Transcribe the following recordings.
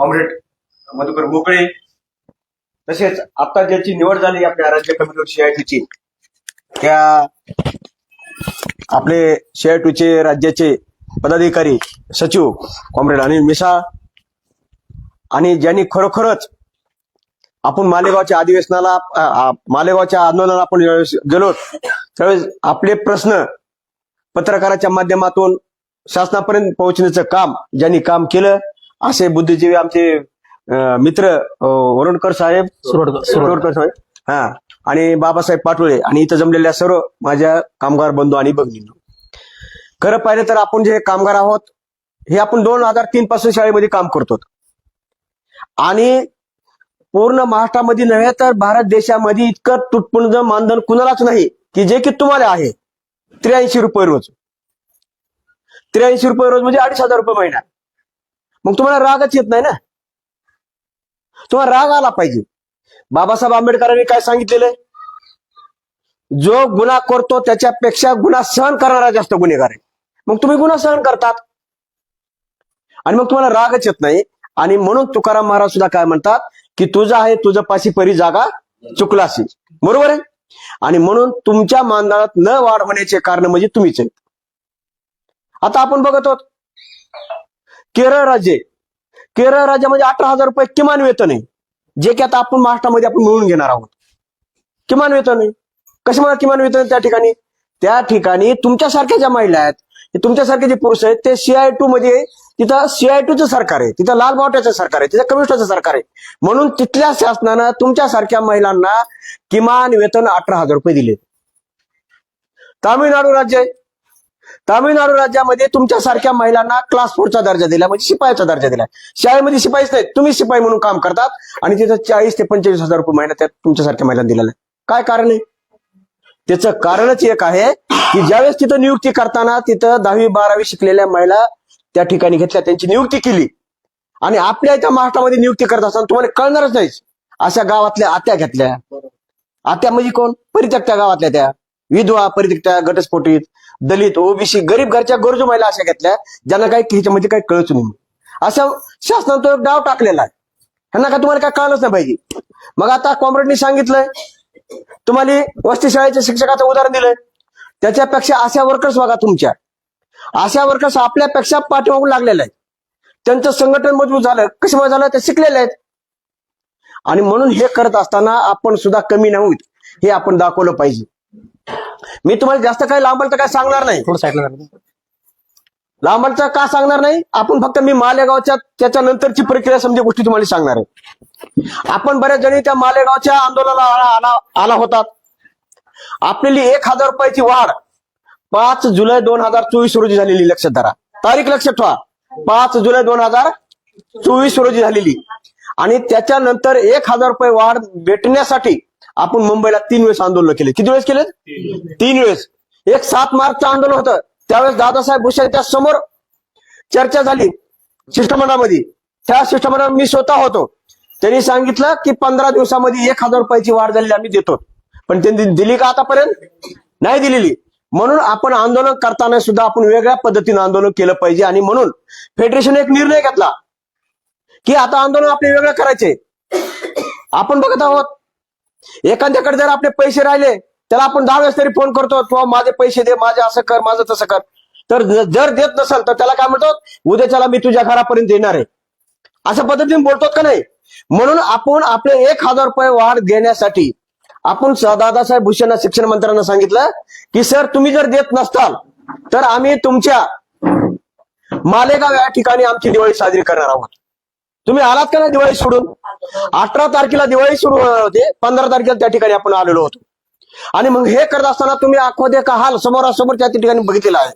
Comrade Madhukar मोकळे, तसेच आता ज्याची निवड झाली आपल्या राज्य कमिटीवर CITची, त्या आपले CITचे राज्याचे पदाधिकारी सचिव कॉम्रेड अनिल मिसाळ, आणि ज्यांनी खरोखरच आपण मालेगावच्या अधिवेशनाला मालेगावच्या आंदोलनाला आपण गेलो त्यावेळेस आपले प्रश्न पत्रकाराच्या माध्यमातून शासनापर्यंत पोहोचण्याचं काम ज्यांनी काम केलं, असे बुद्धिजीवी आमचे मित्र वरुणकर साहेब, सुरवडकर साहेब, आणि बाबासाहेब पाटोळे, आणि इथं जमलेल्या सर्व माझ्या कामगार बंधू आणि भगिनींनो. खरं पाहिलं तर आपण जे कामगार आहोत हे आपण 2003 पासून शाळेमध्ये काम करतो, आणि पूर्ण महाराष्ट्रामध्ये नव्हे तर भारत देशामध्ये इतकं तुटपुंज मानधन कुणालाच नाही की जे की तुम्हाला आहे. 83 रुपये रोज, 83 रुपये रोज म्हणजे 2,500 रुपये महिना. मग तुम्हाला रागच येत नाही ना, तुम्हाला राग आला पाहिजे. बाबासाहेब आंबेडकरांनी काय सांगितलेलं आहे, जो गुन्हा करतो त्याच्यापेक्षा गुन्हा सहन करणारा जास्त गुन्हेगार आहे. मग तुम्ही गुन्हा सहन करतात आणि मग तुम्हाला रागच येत नाही. आणि म्हणून तुकाराम महाराज सुद्धा काय म्हणतात की तुझं आहे तुझं पाशी परी जागा चुकलासी, बरोबर आहे. आणि म्हणून तुमच्या मानधनात न वाढ होण्याचे कारण म्हणजे तुम्हीच आहेत. आता आपण बघत आहोत केरळ राज्यामध्ये 18,000 रुपये किमान वेतन आहे, जे की आता आपण महाराष्ट्रामध्ये आपण मिळून घेणार आहोत. किमान वेतन आहे. कशामुळे किमान वेतन त्या ठिकाणी? त्या ठिकाणी तुमच्यासारख्या ज्या महिला आहेत, तुमच्यासारखे जे पुरुष आहेत ते CI2 मध्ये, तिथं CI2चं सरकार आहे, तिथं लाल बावट्याचं सरकार आहे, तिथं कम्युनिस्टचं सरकार आहे. म्हणून तिथल्या शासनानं तुमच्यासारख्या महिलांना किमान वेतन 18,000 रुपये दिले. तामिळनाडू राज्य आहे, तामिळनाडू राज्यामध्ये तुमच्यासारख्या महिलांना क्लास 4चा दर्जा दिला, म्हणजे शिपायाचा दर्जा दिला. शाळेमध्ये शिपाईच नाही, तुम्ही शिपाई म्हणून काम करतात, आणि तिथं 40,000 ते 25,000 रुपये महिना त्या तुमच्यासारख्या महिलांना दिलेला आहे. काय कारण आहे? त्याचं कारणच एक आहे की ज्यावेळेस तिथं नियुक्ती करताना तिथं 10वी 12वी शिकलेल्या महिला त्या ठिकाणी घेतल्या, त्यांची नियुक्ती केली, आणि आपल्या इथं महाराष्ट्रामध्ये नियुक्ती करत असताना तुम्हाला कळणारच नाही अशा गावातल्या आत्या घेतल्या. आत्या म्हणजे कोण? परित्यक्त्या गावातल्या, त्या विधवा, परित्यक्त्या, घटस्फोटित, दलित, OBC, गरीब घरच्या गरजू महिला अशा घेतल्या ज्यांना काही ह्याच्यामध्ये काही कळच नाही. असं शासनानं तो एक डाव टाकलेला आहे. ह्यांना का तुम्हाला काय कळलंच नाही पाहिजे. मग आता कॉम्रेडनी सांगितलंय तुम्हाला वस्ती शाळेच्या शिक्षकाचं उदाहरण दिलंय, त्याच्यापेक्षा आशा वर्कर्स बघा, तुमच्या आशा वर्कर्स आपल्यापेक्षा पाठीमागून लागलेले आहेत. त्यांचं संघटन मजबूत झालं. कशामुळे झालं? ते शिकलेले आहेत. आणि म्हणून हे करत असताना आपण सुद्धा कमी नाही हे आपण दाखवलं पाहिजे. मी तुम्हाला जास्त काही लांबचं काय सांगणार नाही, लांबचं का सांगणार नाही. आपण फक्त मी मालेगावच्या त्याच्यानंतरची प्रक्रिया समजा गोष्टी तुम्हाला सांगणार आहे. आपण बऱ्याच जणी त्या मालेगावच्या आंदोलनाला आला होतात. आपली 1,000 रुपयाची वाढ 5 जुलै 2024 रोजी झालेली, लक्षात धरा, तारीख लक्षात ठेवा, 5 जुलै 2024 रोजी झालेली. आणि त्याच्यानंतर 1,000 रुपये वाढ भेटण्यासाठी आपण मुंबईला 3 वेळेस आंदोलन केले. किती वेळेस केले? 3 वेळेस. एक 7 मार्चचं आंदोलन होतं, त्यावेळेस दादासाहेब भुसे त्या समोर चर्चा झाली शिष्टमंडळामध्ये. त्या शिष्टमंडळात मी स्वतः होतो. त्यांनी सांगितलं की 15 दिवसामध्ये 1,000 रुपयाची वाढ झालेली आम्ही देतो, पण त्यांनी दिली का आतापर्यंत? नाही दिलेली. म्हणून आपण आंदोलन करताना सुद्धा आपण वेगळ्या पद्धतीने आंदोलन केलं पाहिजे. आणि म्हणून फेडरेशन एक निर्णय घेतला की आता आंदोलन आपले वेगळं करायचे. आपण बघत आहोत एखाद्याकडे जर आपले पैसे राहिले त्याला आपण 10 वेळेस तरी फोन करतो, किंवा माझे पैसे दे, माझे असं कर, माझं तसं कर. तर जर देत नसेल तर त्याला काय म्हणतो, उद्याच्याला मी तुझ्या घरापर्यंत येणार आहे, अशा पद्धतीने बोलतो का नाही. म्हणून आपण आपले 1,000 रुपये वाढ देण्यासाठी आपण दादासाहेब भुसेंना, शिक्षण मंत्र्यांना सांगितलं की सर तुम्ही जर देत नसताल तर आम्ही तुमच्या मालेगाव या ठिकाणी आमची दिवाळी साजरी करणार आहोत. तुम्ही आलात का नाही दिवाळी सोडून? 18 तारखेला दिवाळी सुरू होते, 15 तारखेला त्या ठिकाणी आपण आलेलो होतो. आणि मग हे करत असताना तुम्ही आखोदे का हाल समोरासमोर त्या ठिकाणी बघितलेला आहे.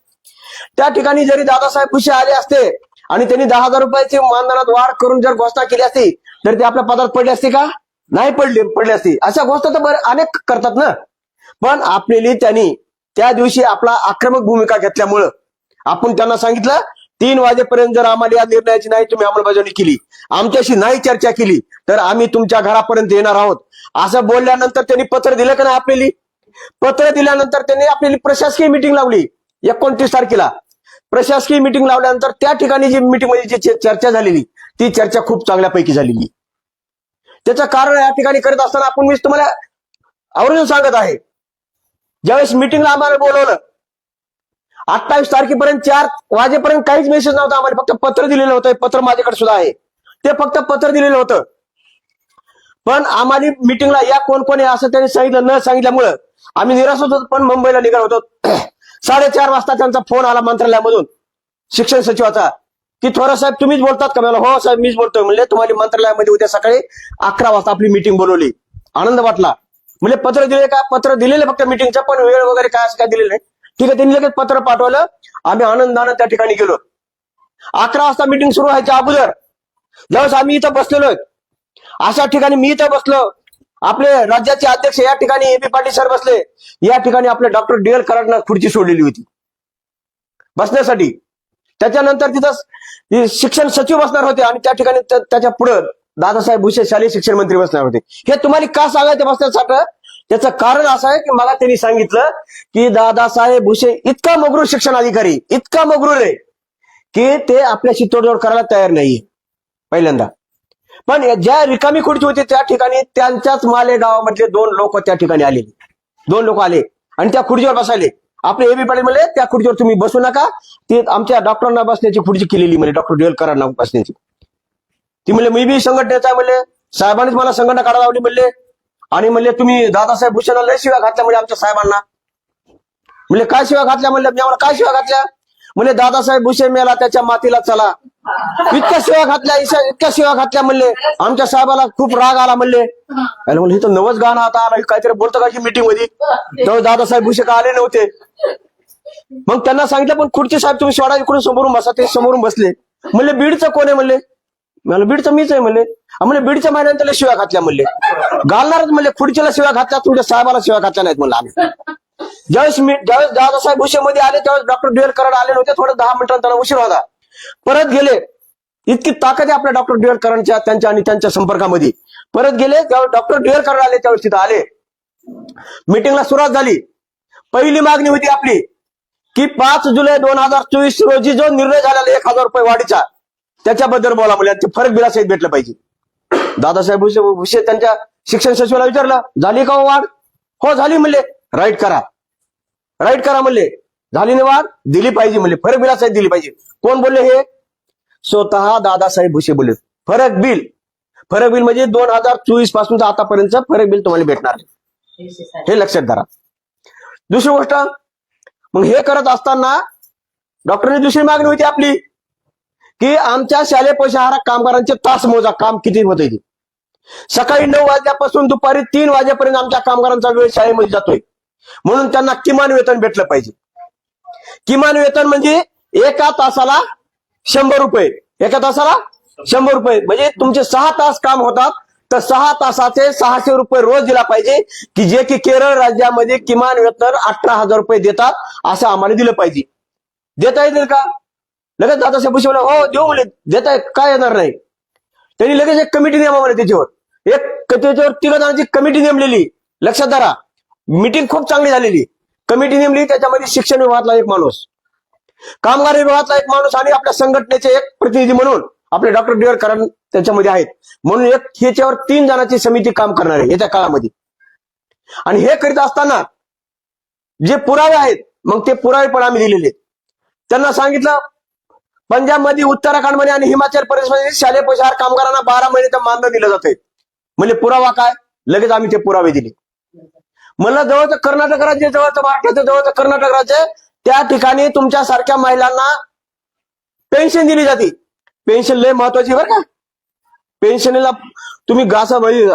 त्या ठिकाणी जरी दादासाहेब भुसे आले असते आणि त्यांनी 10,000 रुपयाची मानधनात वाढ करून जर घोषणा केली असती तर ते आपल्या पदात पडले असते का? नाही पडले असते. अशा घोषणा तर अनेक करतात ना. पण आपली त्यांनी त्या दिवशी आपला आक्रमक भूमिका घेतल्यामुळं आपण त्यांना सांगितलं 3 वाजेपर्यंत जर आम्हाला या निर्णयाची नाही तुम्ही अंमलबजावणी केली, आमच्याशी नाही चर्चा केली तर आम्ही तुमच्या घरापर्यंत येणार आहोत. असं बोलल्यानंतर त्यांनी पत्र दिलं का नाही? आपली पत्र दिल्यानंतर त्यांनी आपली प्रशासकीय मिटिंग लावली 29 तारखेला. प्रशासकीय मिटिंग लावल्यानंतर त्या ठिकाणी जी मिटिंग मध्ये जी चर्चा झालेली ती चर्चा खूप चांगल्यापैकी झालेली. त्याचं कारण या ठिकाणी करत असताना आपण मी तुम्हाला आवर्जून सांगत आहे, ज्यावेळेस मिटिंगला आम्हाला बोलवलं 28 तारखेपर्यंत 4 वाजेपर्यंत काहीच मेसेज नव्हता आम्हाला, फक्त पत्र दिलेलं होतं. पत्र माझ्याकडे सुद्धा आहे, ते फक्त पत्र दिलेलं होतं. पण आम्हाला मिटिंगला या कोण कोण आहे असं त्यांनी सांगितलं, न सांगितल्यामुळं आम्ही निराश होतो. पण मुंबईला निघालो होतो. 4:30 वाजता त्यांचा फोन आला मंत्रालयामधून शिक्षण सचिवाचा, की थोरात साहेब तुम्हीच बोलतात का? मला हो साहेब मीच बोलतोय. म्हणले तुम्हाला मंत्रालयामध्ये उद्या सकाळी 11 वाजता आपली मिटिंग बोलवली. आनंद वाटला. म्हणजे पत्र दिले का? पत्र दिलेलं फक्त मिटिंगचं, पण वेळ वगैरे काय असं काय दिलेलं नाही. ठीक आहे, त्यांनी लगेच पत्र पाठवलं. आम्ही आनंदानं त्या ठिकाणी गेलो. 11 वाजता मिटिंग सुरू व्हायच्या अगोदर ज्यावेळेस आम्ही इथं बसलेलो, अशा ठिकाणी मी इथं बसलो, आपले राज्याचे अध्यक्ष या ठिकाणी ए बी पाटील सर बसले, या ठिकाणी आपले डॉक्टर डी एल कराडनं खुर्ची सोडलेली होती बसण्यासाठी. त्याच्यानंतर तिथं शिक्षण सचिव बसणार होते आणि त्या ठिकाणी त्याच्या पुढे दादासाहेब भुसे शालेय शिक्षण मंत्री बसणार होते. हे तुम्हाला का सांगायचं बसण्यासाठी? त्याचं कारण असं आहे की मला त्यांनी सांगितलं की दादासाहेब भुसे इतका मगरूर शिक्षण अधिकारी, इतका मगरूर आहे की ते आपल्याशी तोडजोड करायला तयार नाहीये पहिल्यांदा. पण ज्या रिकामी खुर्ची होती त्या ठिकाणी त्यांच्याच मालेगावामधले 2 लोक त्या ठिकाणी आलेले, 2 लोक आले आणि त्या खुर्चीवर बसायले. आपले ए बी पाटील म्हणले त्या खुर्चीवर तुम्ही बसू नका, ती आमच्या डॉक्टरांना बसण्याची खुर्ची केलेली म्हणजे डॉक्टर डी एल कराडना बसण्याची. ती म्हणले मी बी संघटनेचा आहे म्हणले, साहेबांनीच मला संघटना काढायला लावली म्हणले. आणि म्हणले तुम्ही दादासाहेब भुसेंना लय शिव्या घातल्या म्हणजे आमच्या साहेबांना. म्हणले काय शिव्या घातल्या? म्हणले मी आम्हाला काय शिव्या घातल्या? म्हणले दादासाहेब भुसे मेला त्याच्या मातीला चला. इतक्या शिव्या घातल्या, इतक्या शिव्या घातल्या म्हणले. आमच्या साहेबाला खूप राग आला म्हणले. म्हणले इथं नवच गाणं आता आला, काहीतरी बोलतं का मीटिंग मध्ये? तेव्हा दादासाहेब भुसे का आले नव्हते. मग त्यांना सांगितलं पण खुर्ची साहेब तुम्ही सोडा, इकडून समोरून बसा. ते समोरून बसले. म्हणले बीडचं कोण आहे म्हणले? मला बीडचं मीच आहे म्हणले. म्हणले बीडच्या महिन्यात त्याला शिव्या घातल्या म्हणले. घालणारच म्हणले, खुर्चीला शिव्या घातल्या, तुमच्या साहेबाला शिव्या घातल्या नाहीत म्हणलं आम्ही. ज्यावेळेस दादासाहेब भुसे मध्ये आले त्यावेळेस डॉक्टर डी एल कराड आले नव्हते. थोडं 10 मिनिटांना त्याला उशीर होता. परत गेले. इतकी ताकद आहे आपल्या डॉक्टर डी एल कराडच्या त्यांच्या आणि त्यांच्या संपर्कामध्ये. परत गेले त्यावेळेस डॉक्टर डी एल कराड आले, त्यावेळेस तिथं आले. मिटिंगला सुरुवात झाली. पहिली मागणी होती आपली की 5 जुलै 2024 रोजी जो निर्णय झालेला 1000 रुपये वाढीचा त्याच्याबद्दल बोला म्हणजे ते फरक बिलासहित भेटलं पाहिजे. दादासाहेब भुसे त्यांच्या शिक्षण सचिवाला विचारलं झाली का वाढ? हो झाली म्हणले. राईट करा, राईट करा म्हणले. झाली नाही वाढ? दिली पाहिजे म्हणले, फरक बिलासहित दिली पाहिजे. कोण बोलले हे? स्वतः दादासाहेब भुसे बोलले. फरक बिल म्हणजे 2024 पासून आतापर्यंत फरक बिल तुम्हाला भेटणार, हे लक्षात धरा. दुसरी गोष्ट, मग हे करत असताना डॉक्टरने दुसरी मागणी होती आपली की आमच्या शालेय पोषाहार कामगारांचे तास मोजा, काम किती होते ते. सकाळी 9 वाजल्यापासून दुपारी 3 वाजेपर्यंत आमच्या कामगारांचा वेळ शाळेमध्ये जातोय, म्हणून त्यांना किमान वेतन भेटलं पाहिजे. किमान वेतन म्हणजे एका तासाला 100 रुपये, एका तासाला 100 रुपये म्हणजे तुमचे 6 तास काम होतात तर 6 तासाचे 600 रुपये रोज दिला पाहिजे, की जे की केरळ राज्यामध्ये किमान वेतन 18,000 रुपये देतात, असं आम्हाला दिलं पाहिजे. देता येतील का? लगेच दादासाहेब भुसे म्हणले हो देऊ म्हणले. देता काय येणार नाही. त्यांनी लगेच एक कमिटी नेमा म्हणे त्याच्यावर, त्याच्यावर 3 जणांची कमिटी नेमलेली. लक्षात धरा, मिटिंग खूप चांगली झालेली. कमिटी नेमली, त्याच्यामध्ये शिक्षण विभागातला एक माणूस, कामगार विभागातला एक माणूस आणि आपल्या संघटनेचे एक प्रतिनिधी म्हणून आपले डॉक्टर डी एल कराड त्याच्यामध्ये आहेत. म्हणून एक ह्याच्यावर 3 जणांची समिती काम करणार आहे येत्या काळामध्ये. आणि हे करीत असताना जे पुरावे आहेत मग ते पुरावे पण आम्ही दिलेले. त्यांना सांगितलं पंजाबमध्ये, उत्तराखंडमध्ये आणि हिमाचल प्रदेशमध्ये शालेय पोषाहार कामगारांना 12 महिने तर मानधन दिलं जाते. म्हणजे पुरावा काय? लगेच आम्ही ते पुरावे दिले. मला जवळचं कर्नाटक राज्य, जवळचं महाराष्ट्राचं, जवळचं कर्नाटक राज्य, त्या ठिकाणी तुमच्यासारख्या महिलांना पेन्शन दिली जाते. पेन्शन लय महत्वाची बरं का. पेन्शनला तुम्ही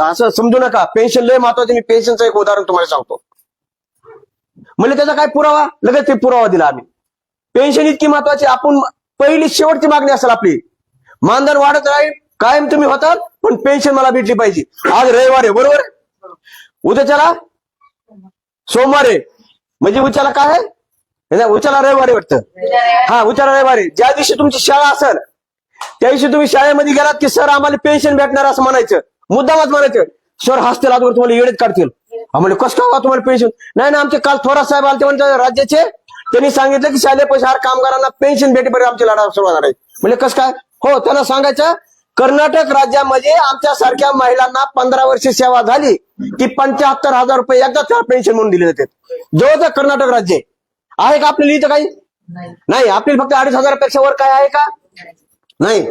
असं समजू नका, पेन्शन लय महत्वाची. मी पेन्शनचं एक उदाहरण तुम्हाला सांगतो. म्हणजे त्याचा काय पुरावा? लगेच ते पुरावा दिला आम्ही. पेन्शन इतकी महत्वाची. आपण पहिली शेवटची मागणी असेल आपली, मानधन वाढत राहील कायम तुम्ही होतात, पण पेन्शन मला भेटली पाहिजे. आज रविवार आहे बरोबर, उद्याच्याला सोमवार आहे, म्हणजे उद्याला काय आहे? उद्याला रविवार आहे वाटतं. हा उद्याला रविवार आहे. ज्या दिवशी तुमची शाळा असेल त्या दिवशी तुम्ही शाळेमध्ये गेलात की सर आम्हाला पेन्शन भेटणार असं म्हणायचं, मुद्दामच म्हणायचं. सर हसतील, आजवर तुम्हाला येडेत काढतील. आम्हाला कसं का तुम्हाला पेन्शन नाही ना? आमचे काल थोरात साहेब आले म्हणजे राज्याचे, त्यांनी सांगितलं की शालेय पोषाहार कामगारांना पेन्शन भेटेपर्यंत आमची लढा सुरू होणार आहे. म्हणजे कसं काय? हो, त्यांना सांगायचं कर्नाटक राज्यामध्ये आमच्या सारख्या महिलांना 15 वर्ष सेवा झाली की 75,000 रुपये एकदा पेन्शन म्हणून दिले जाते. जवळचं कर्नाटक राज्य आहे का आपल्याला इथं काही नाही. आपल्याला फक्त 2,500 वर काय आहे का नाही.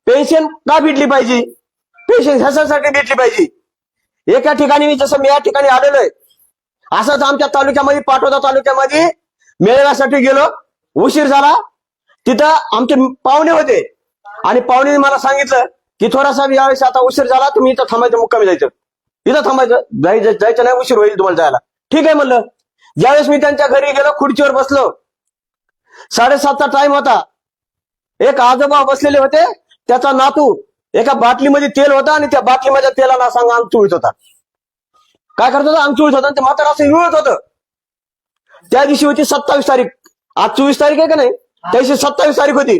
पेन्शन का भेटली पाहिजे? पेन्शन ह्यासाठी भेटली पाहिजे. एका ठिकाणी मी जसं मी या ठिकाणी आलेलो आहे, असंच आमच्या तालुक्यामध्ये पाटोदा तालुक्यामध्ये मेळाव्यासाठी गेलो, उशीर झाला. तिथं आमचे पाहुणे होते आणि पाहुणे मला सांगितलं की थोडासा यावेळेस आता उशीर झाला, तुम्ही इथं थांबायचं, मुक्कामी जायचं, इथं थांबायचं, जायचं नाही, उशीर होईल तुम्हाला जायला. ठीक आहे म्हणलं. ज्यावेळेस मी त्यांच्या घरी गेलो, खुर्चीवर बसलो, 7:30चा टाइम होता. एक आजोबा बसलेले होते, त्याचा नातू एका बाटलीमध्ये तेल होता आणि त्या बाटलीमध्ये तेलाला सांगा अंग चुळत होता. काय करत होता? अंग चुळत होता. ते म्हातारा असं विळत होतं. त्या दिवशी होती 27 तारीख, आज 24 तारीख आहे का नाही, त्या दिवशी 27 तारीख होती.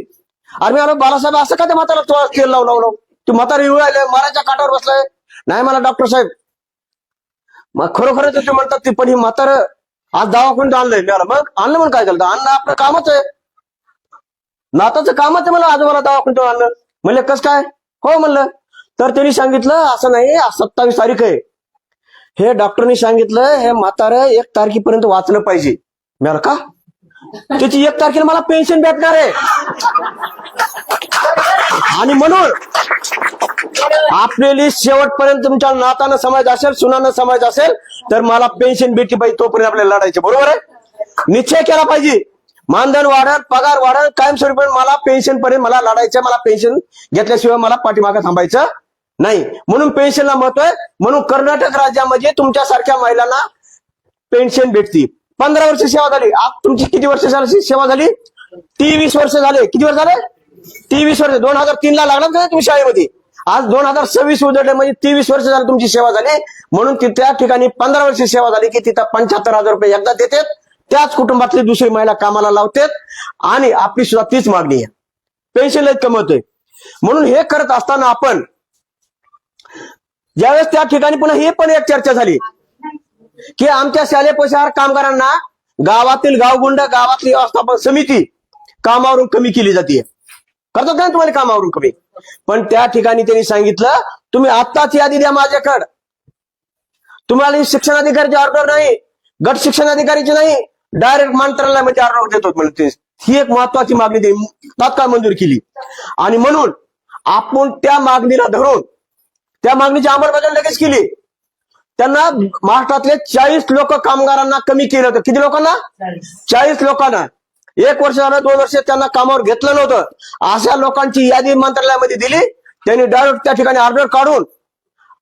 अरे मी बाळासाहेब असं का ते म्हातारा तेल लावलं, तू म्हातारा विळायला मारायच्या काठावर बसलाय. नाही मला डॉक्टर साहेब, मग खरोखरच ते म्हणतात ती, पण ही म्हातारं आज दवाखान्यात आणलंय. मग आणलं म्हणून काय झालं? आणणं आपलं कामच आहे, नाताचं कामच आहे. मला आजोबाला दवाखान्यात आणलं. म्हणले कस काय? हो म्हणलं. तर त्यांनी सांगितलं असं नाही, 27 तारीख आहे, हे डॉक्टरनी सांगितलं हे म्हातारं 1 तारखेपर्यंत वाचलं पाहिजे. मला का? त्याची 1 तारखेला मला पेन्शन भेटणार आहे आणि म्हणून आपल्याला शेवटपर्यंत तुमच्या नातानं समाज असेल, सुनानं समाज असेल तर मला पेन्शन भेटली पाहिजे, तोपर्यंत आपल्याला लढायचे. बरोबर आहे? निश्चय केला पाहिजे. मानधन वाढत, पगार वाढत, कायमस्वरूपी मला पेन्शन पर्यंत मला लढायचं. मला पेन्शन घेतल्याशिवाय मला पाठीमागे थांबायचं नाही. म्हणून पेन्शनला महत्व आहे. म्हणून कर्नाटक राज्यामध्ये तुमच्यासारख्या महिलांना पेन्शन भेटती. 15 वर्ष सेवा झाली. आज तुमची किती वर्ष सेवा झाली? 23 वर्ष झाले. किती वर्ष झाले? 23 वर्ष. 2003 ला लागणार का तुम्ही शाळेमध्ये? आज 2026 उजडले, म्हणजे 23 वर्ष झाली तुमची सेवा झाली. म्हणून त्या ठिकाणी 15 वर्ष सेवा झाली की तिथं 75,000 रुपये एकदा देतात. त्याच कुटुंबातली दुसरी महिला कामाला लावतात आणि आपली सुद्धा तीच मागणी आहे. पेन्शनला कमवतोय. म्हणून हे करत असताना आपण ज्यावेळेस त्या ठिकाणी पुन्हा ही पण एक चर्चा झाली की आमच्या शालेय पोषाहार कामगारांना गावातील गावगुंड, गावातली व्यवस्थापन समिती कामावरून कमी केली जाते. करतात का तुम्हाला कामावरून कमी? पण त्या ठिकाणी त्यांनी सांगितलं तुम्ही आत्ताच यादी द्या माझ्याकडे. तुम्हाला शिक्षणाधिकारीची ऑर्डर नाही, गट शिक्षणाधिकारीची नाही, डायरेक्ट मंत्रालयामध्ये ऑर्डर देतो म्हणजे. ही एक महत्वाची मागणी दे तात्काळ मंजूर केली. आणि म्हणून आपण त्या मागणीला धरून त्या मागणीची अंमलबजावणी लगेच केली. त्यांना महाराष्ट्रातले 40 लोक कामगारांना कमी केलं होतं. किती लोकांना? 40 लोकांना. 1 वर्ष झालं, 2 वर्ष त्यांना कामावर घेतलं नव्हतं. अशा लोकांची यादी मंत्रालयामध्ये दिली. त्यांनी डायरेक्ट त्या ठिकाणी ऑर्डर काढून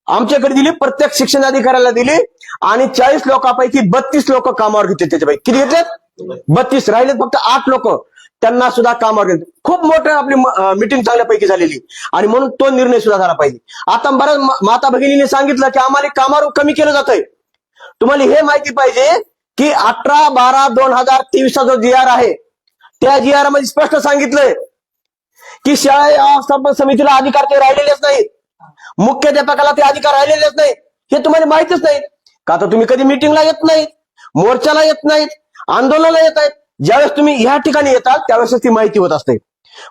आमच्याकडे दिली, प्रत्येक शिक्षणाधिकाऱ्याला दिली आणि 40 लोकांपैकी 32 लोक कामावर घेतले. त्याच्यापैकी किती घेतलेत? 32. राहिलेत फक्त 8 लोक, त्यांना सुद्धा कामावर घेतले. खूप मोठं आपली मिटिंग चांगल्यापैकी झालेली आणि म्हणून तो निर्णय सुद्धा झाला पाहिजे. आता बऱ्याच माता भगिनीने सांगितलं की आम्हाला कामावर कमी केलं जातंय. तुम्हाला हे माहिती पाहिजे की 18/12/2023 जो GR आहे त्या GR मध्ये स्पष्ट सांगितलंय की शाळा व्यवस्थापन समितीला अधिकार ते राहिलेलेच नाहीत, मुख्याध्यापकाला ते अधिकार राहिलेलेच नाहीत. हे तुम्हाला माहितच नाही का? तर तुम्ही कधी मिटिंगला येत नाहीत, मोर्चाला येत नाहीत, आंदोलनाला येत आहेत. ज्यावेळेस तुम्ही ह्या ठिकाणी येतात त्यावेळेस ती माहिती होत असते.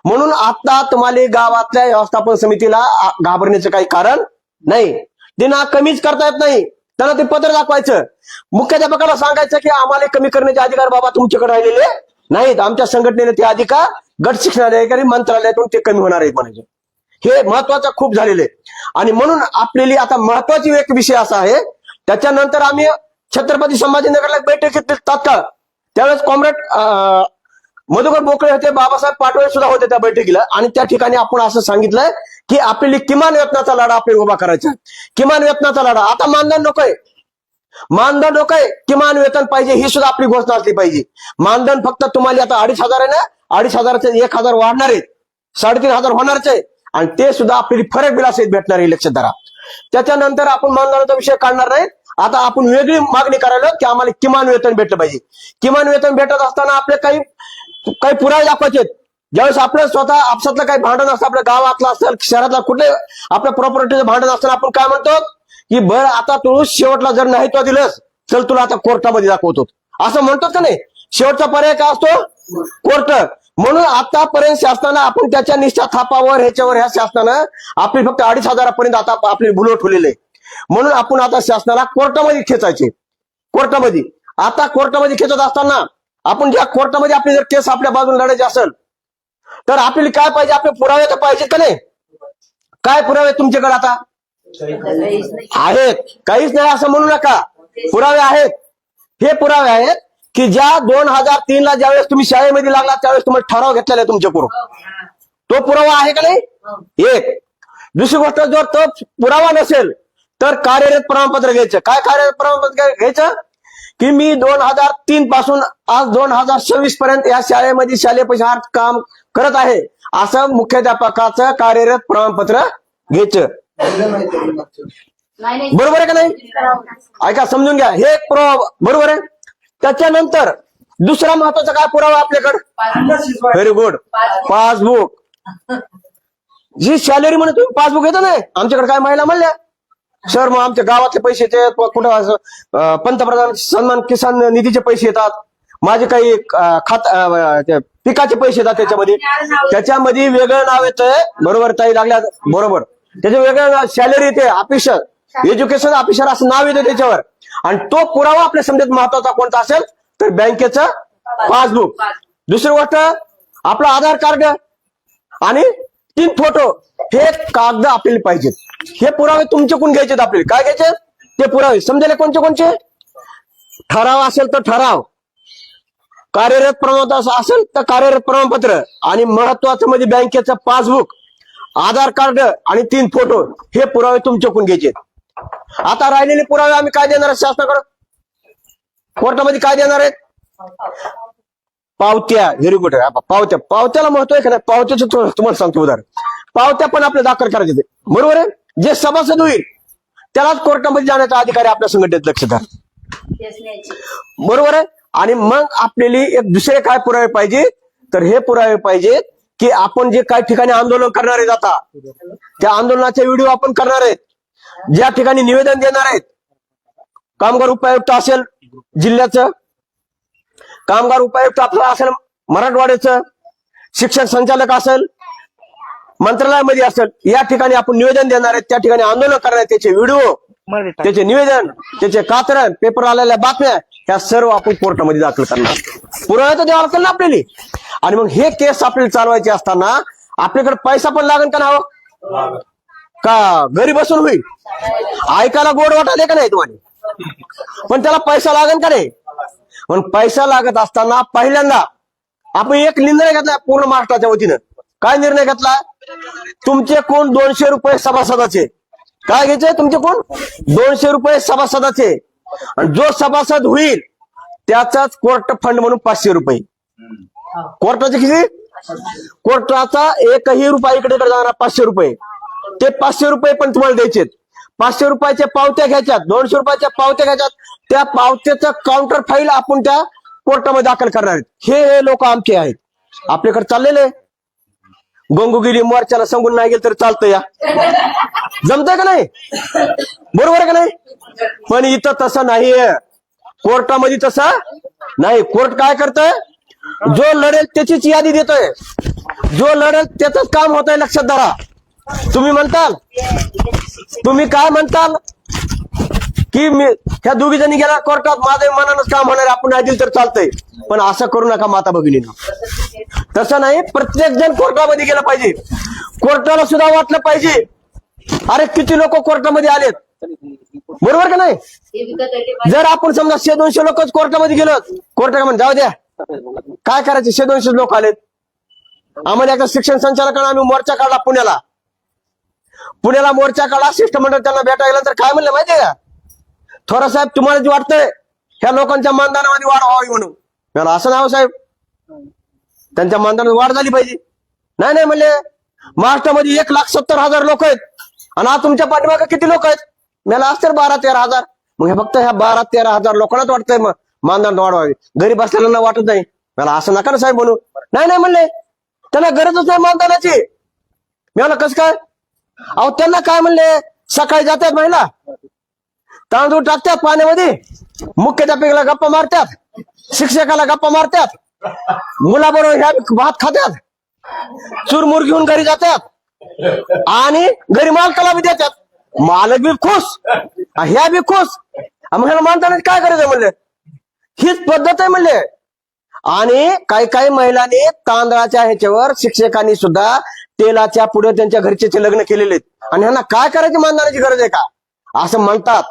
म्हणून आता तुम्हाला गावातल्या व्यवस्थापन समितीला घाबरण्याचं काही कारण नाही. त्यांना कमीच करता येत नाही. त्यांना ते पत्र दाखवायचं, मुख्याध्यापकाला सांगायचं की आम्हाला कमी करण्याचे अधिकार बाबा तुमच्याकडे राहिलेले नाहीत. आमच्या संघटनेने ते अधिकार गट शिक्षणाधिकारी मंत्रालयातून ते कमी होणार आहेत म्हणायचे. हे महत्वाचं खूप झालेलं आहे. आणि म्हणून आपल्याला आता महत्वाची एक विषय असा आहे. त्याच्यानंतर आम्ही छत्रपती संभाजीनगरला बैठक घेतली तात्काळ. त्यावेळेस कॉम्रेड मधुकर बोकळे होते, बाबासाहेब पाटोळे सुद्धा होते त्या बैठकीला. आणि त्या ठिकाणी आपण असं सांगितलंय की आपल्याला किमान वेतनाचा लढा आपल्याला उभा करायचा. किमान वेतनाचा लढा. आता मानधन नकोय, मानधन नकोय, किमान वेतन पाहिजे, ही सुद्धा आपली घोषणा असली पाहिजे. मानधन फक्त तुम्हाला आता 2,500 आहे ना, 2,500चे 1,000 वाढणार आहेत, 3,500 होणारच आहे. आणि ते सुद्धा आपली फरक बिल असेल भेटणार आहे लक्षात धरा. त्याच्यानंतर आपण मानधनाचा विषय काढणार नाही. आता आपण वेगळी मागणी करायला की आम्हाला किमान वेतन भेटलं पाहिजे. किमान वेतन भेटत असताना आपले काही पुरावे दाखवायचे. ज्यावेळेस आपलं स्वतः आपसातलं काही भांडण असतं, आपल्या गावातलं असेल, शहरातला कुठे आपल्या प्रॉपर्टीचं भांडण असताना आपण काय म्हणतो की बरं आता तू शेवटला जर नाही तो दिलंस चल तुला आता कोर्टामध्ये दाखवतो, असं म्हणतो का नाही? शेवटचा पर्याय काय असतो? कोर्ट. म्हणून आतापर्यंत शासनानं आपण त्याच्या निष्ठा थापावर ह्याच्यावर ह्या शासनानं आपली फक्त 2,500 आता आपली भुलो ठेवलेले. म्हणून आपण आता शासनाला कोर्टामध्ये खेचायचे. कोर्टामध्ये आता कोर्टामध्ये खेचत असताना आपण ज्या कोर्टामध्ये आपली जर केस आपल्या बाजूने लढायची असेल तर आपल्याला काय पाहिजे? आपले पुरावे तर पाहिजे का नाही? काय पुरावे तुमच्याकडे आता आहेत? काहीच नाही असं म्हणू नका. पुरावे आहेत. हे पुरावे आहेत की ज्या 2003 ज्यावेळेस तुम्ही शाळेमध्ये लागला त्यावेळेस तुम्हाला ठराव घेतलेला आहे तुमच्याकडून. तो पुरावा आहे का नाही? एक. दुसरी गोष्ट, जर तो पुरावा नसेल तर कार्यरत प्रमाणपत्र घ्यायचं. काय कार्यरत प्रमाणपत्र घ्यायचं? की मी 2003 पासून आज 2026 पर्यंत या शाळेमध्ये शालेय पैशात काम करत आहे असं मुख्याध्यापकाचं कार्यरत प्रमाणपत्र घ्यायचं. बरोबर आहे का नाही? ऐका, समजून घ्या. हे एक पुरावा बरोबर आहे. त्याच्यानंतर दुसरा महत्वाचा काय पुरावा आपल्याकडे? Very good. पासबुक. जी सॅलरी म्हणून तुम्ही पासबुक येतं नाही. आमच्याकडे काय महिला म्हणल्या, सर मग आमच्या गावातले पैसे येतात, कुठं असं पंतप्रधान सन्मान किसान निधीचे पैसे येतात, माझे काही पिकाचे पैसे येतात त्याच्यामध्ये वेगळं नाव येतं. बरोबर ताई लागल्या? बरोबर. त्याचे वेगळं सॅलरी येते, ऑफिसर, एज्युकेशन ऑफिसर असं नाव येतं त्याच्यावर. आणि तो पुरावा आपल्या समजेत महत्वाचा कोणता असेल तर बँकेचं पासबुक. दुसरी गोष्ट, आपलं आधार कार्ड आणि 3 फोटो हे कागद आपल्याला पाहिजेत. हे पुरावे तुमच्याकडून घ्यायचे. आपल्याला काय घ्यायचे? ते पुरावे समजायला कोणते कोणते? ठराव असेल तर ठराव, कार्यरत प्रमाणपत्र असेल तर कार्यरत प्रमाणपत्र, आणि महत्वाचं म्हणजे बँकेचं पासबुक, आधार कार्ड आणि 3 फोटो हे पुरावे तुमच्याकडून घ्यायचे. आता राहिलेले पुरावे आम्ही काय देणार आहेत शासनाकडे? कोर्टामध्ये काय देणार आहेत? पावत्या. Very good. पावत्याला महत्व आहे का नाही? पावत्याचं तुम्हाला सांगतो उदाहरण. पावत्या पण आपल्या दाखल करायचे. बरोबर आहे. जे सभासद होईल त्यालाच कोर्टामध्ये जाण्याचा अधिकार आहे आपल्या संघटनेत. लक्ष द्या. बरोबर आहे. आणि मग आपल्याला एक दुसरे काय पुरावे पाहिजे तर हे पुरावे पाहिजे की आपण जे काही ठिकाणी आंदोलन करणार आहेत आता त्या आंदोलनाचे व्हिडिओ आपण करणार आहेत, ज्या ठिकाणी निवेदन देणार आहेत, कामगार उपायुक्त असेल जिल्ह्याचं, कामगार उपायुक्त आपलं असेल मराठवाड्याचं, शिक्षण संचालक असेल मंत्रालयामध्ये असेल, या ठिकाणी आपण निवेदन देणार आहेत, त्या ठिकाणी आंदोलन करणार आहेत, त्याचे व्हिडिओ, त्याचे निवेदन, त्याचे कात्रण, पेपर आलेल्या बातम्या ह्या सर्व आपण कोर्टामध्ये दाखल करणार. पुरावा तर द्यावा लागेल ना आपल्याला. आणि मग हे केस आपल्याला चालवायचे असताना आपल्याकडे पैसा पण लागेल का ना? का घरी बसून होईल? ऐकायला गोड वाटायला का नाही तुम्हाला? पण त्याला पैसा लागेल का नाही? पण पैसा लागत असताना पहिल्यांदा आपण एक निर्णय घेतला पूर्ण महाराष्ट्राच्या वतीनं. काय निर्णय घेतला? तुमचे कोण 200 रुपये सभासदाचे. काय घ्यायचे? तुमचे कोण 200 रुपये सभासदाचे. आणि जो सभासद होईल त्याचाच कोर्ट फंड म्हणून 500 रुपये. कोर्टाचे किती? कोर्टाचा एकही रुपया इकडे जाणार 500 रुपये. ते 500 रुपये पण तुम्हाला द्यायचे. 500 रुपयाच्या पावत्या घ्यायच्यात, 200 रुपयाच्या पावत्या घ्यायच्यात. त्या पावत्याचं काउंटर फाईल आपण त्या कोर्टामध्ये दाखल करणार आहेत. हे लोक आमचे आहेत. आपल्याकडे चाललेले गंगू गेली मोर्चाला सांगून नाही गेलं तर चालतं. या जमतंय का नाही? बरोबर आहे का नाही? पण इथं तसं नाहीये. कोर्टामध्ये तसं नाही. कोर्ट काय करतंय? जो लढेल त्याचीच यादी देतोय. जो लढेल त्याच काम होत आहे. लक्षात धरा. तुम्ही म्हणताल, तुम्ही काय म्हणताल की मी ह्या दोघी जणी गेला कोर्टात, माझ्या मनानंच काम होणार, आपण नाही दिलं तर चालतंय. पण असं करू नका माता भगिनींनो. तसं नाही. प्रत्येक जण कोर्टामध्ये गेला पाहिजे. कोर्टाला सुद्धा वाटलं पाहिजे अरे किती लोक कोर्टामध्ये आलेत. बरोबर का नाही? जर आपण समजा 100-200 लोकच कोर्टामध्ये गेलो, कोर्ट काय म्हणून जाऊ द्या, काय करायचे, 100-200 लोक आलेत. आम्हाला एका शिक्षण संचालकांना आम्ही मोर्चा काढला पुण्याला मोर्चा काढला. शिष्टमंडळ त्यांना भेटायला तर काय म्हणलं माहितीये का? थोरा साहेब तुम्हाला जे वाटतंय ह्या लोकांच्या मानधनामध्ये वाढ व्हावी म्हणून. मला असं नाव साहेब, त्यांच्या मानधनात वाढ झाली पाहिजे. नाही म्हणले महाराष्ट्रामध्ये 1,70,000 लोक आहेत आणि आज तुमच्या पाठीमागे किती लोक आहेत? मला असतील 12-13 हजार. मग हे फक्त ह्या 12-13 हजार लोकांनाच वाटतंय मग मानधन वाढवावी, घरी बसलेल्यांना वाटत नाही. मला असं नका ना साहेब म्हणू. नाही म्हणले त्यांना गरजच नाही मानधनाची. मला कसं काय? अहो त्यांना काय म्हणले, सकाळी जातात महिला, तांदूळ टाकतात पाण्यामध्ये, मुख्याध्यापकाला गप्पा मारतात, शिक्षकाला गप्पा मारतात, मुलाबरोबर ह्या भात खात्यात, चुरमुर घेऊन घरी जातात आणि घरी मालकाला बी देतात, मालक बी खुश, ह्या बी खुश. मग ह्याला मानताना काय करायचं म्हणले, हीच पद्धत आहे म्हणले. आणि काही काही महिलांनी तांदळाच्या ह्याच्यावर शिक्षकांनी सुद्धा तेलाच्या पुढे त्यांच्या घरचे लग्न केलेले आहेत आणि ह्यांना काय करायची मानण्याची गरज आहे का असं म्हणतात.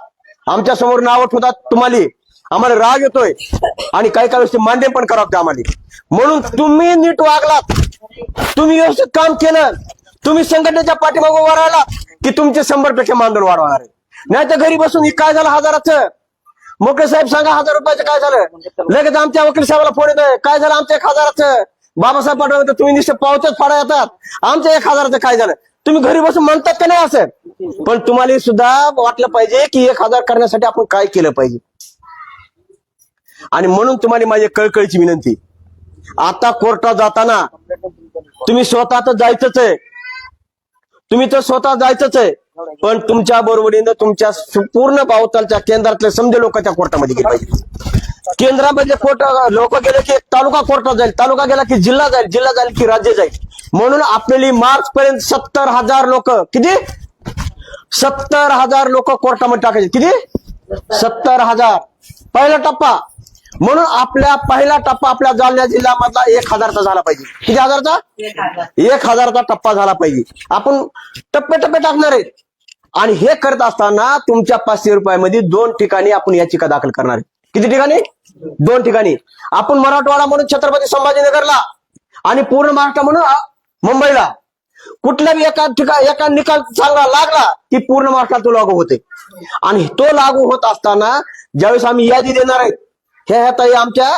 आमच्या समोर नाव ठेवतात तुम्हाला, आम्हाला राग येतोय आणि काही काही गोष्टी मान्य पण करावं आम्हाला. म्हणून तुम्ही नीट वागलात, तुम्ही व्यवस्थित काम केलं, तुम्ही संघटनेच्या पाठीमागे उभा राहिला की तुमचे 100% मानधन वाढवणार आहे. नाही तर घरी बसून ही काय झालं हजाराचं, मोकळे साहेब सांगा 1000 रुपयाचं काय झालं, लगेच आमच्या वकील साहेबाला फोन येतोय काय झालं आमच्या 1000चं, बाबासाहेब पाठवलं तुम्ही निश्चित पावत्याच फाडा येतात, आमच्या 1000चं काय झालं. तुम्ही घरी बसून म्हणतात का नाही असं, पण तुम्हाला सुद्धा वाटलं पाहिजे की 1000 करण्यासाठी आपण काय केलं पाहिजे. आणि म्हणून तुम्हाला माझी कळकळीची विनंती, आता कोर्टात जाताना तुम्ही स्वतः तर जायचंच आहे, तुम्ही तर स्वतः जायचंच आहे, पण तुमच्या बरोबरीनं तुमच्या पूर्ण भावतालच्या केंद्रातले समजे लोक त्या कोर्टामध्ये गेले पाहिजे. केंद्रामध्ये कोर्ट लोक गेले की तालुका कोर्टात जाईल, तालुका गेला की जिल्हा जाईल, जिल्हा जाईल की राज्य जाईल. म्हणून आपल्याला मार्च पर्यंत 70,000 लोक, किती 70,000 लोक कोर्टामध्ये टाकायचे, किती 70,000 पहिला टप्पा. म्हणून आपल्या पहिला टप्पा आपल्या जालना जिल्ह्यामधला 1000चा झाला पाहिजे. किती हजारचा, 1000चा टप्पा झाला पाहिजे. आपण टप्पे टप्पे टाकणार आहेत आणि हे करत असताना तुमच्या 500 रुपयामध्ये 2 ठिकाणी आपण याचिका दाखल करणार आहे. किती ठिकाणी, 2 ठिकाणी. आपण मराठवाडा म्हणून छत्रपती संभाजीनगरला आणि पूर्ण महाराष्ट्र म्हणून मुंबईला, कुठल्याही एका निकाल चांगला लागला की पूर्ण महाराष्ट्रात तो लागू होते. आणि तो लागू होत असताना ज्यावेळेस आम्ही यादी देणार आहेत, ह्या ताई आमच्या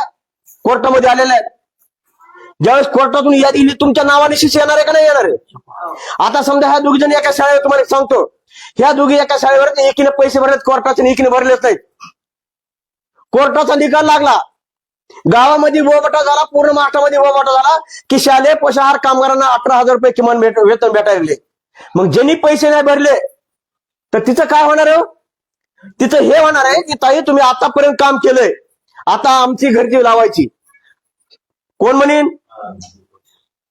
कोर्टामध्ये आलेल्या आहेत, ज्यावेळेस कोर्टातून यादी तुमच्या नावाने शिष्य येणार आहे का नाही येणार आहे. आता समजा ह्या दोघी जण एका शाळेवर, तुम्हाला सांगतो ह्या दोघी एका शाळेवर एकीने पैसे भरलेत कोर्टाचे, एकीने भरलेच नाहीत. कोर्टाचा निकाल लागला, गावामध्ये बोबाटा झाला, पूर्ण महाराष्ट्रामध्ये बोबाटा झाला की शालेय पोषाहार कामगारांना 18,000 रुपये किमान वेतन भेटायला. मग ज्यांनी पैसे नाही भरले तर तिचं काय होणार आहे, तिचं हे होणार आहे की ताई तुम्ही आतापर्यंत काम केलंय, आता आमची घरची लावायची. कोण म्हणेन,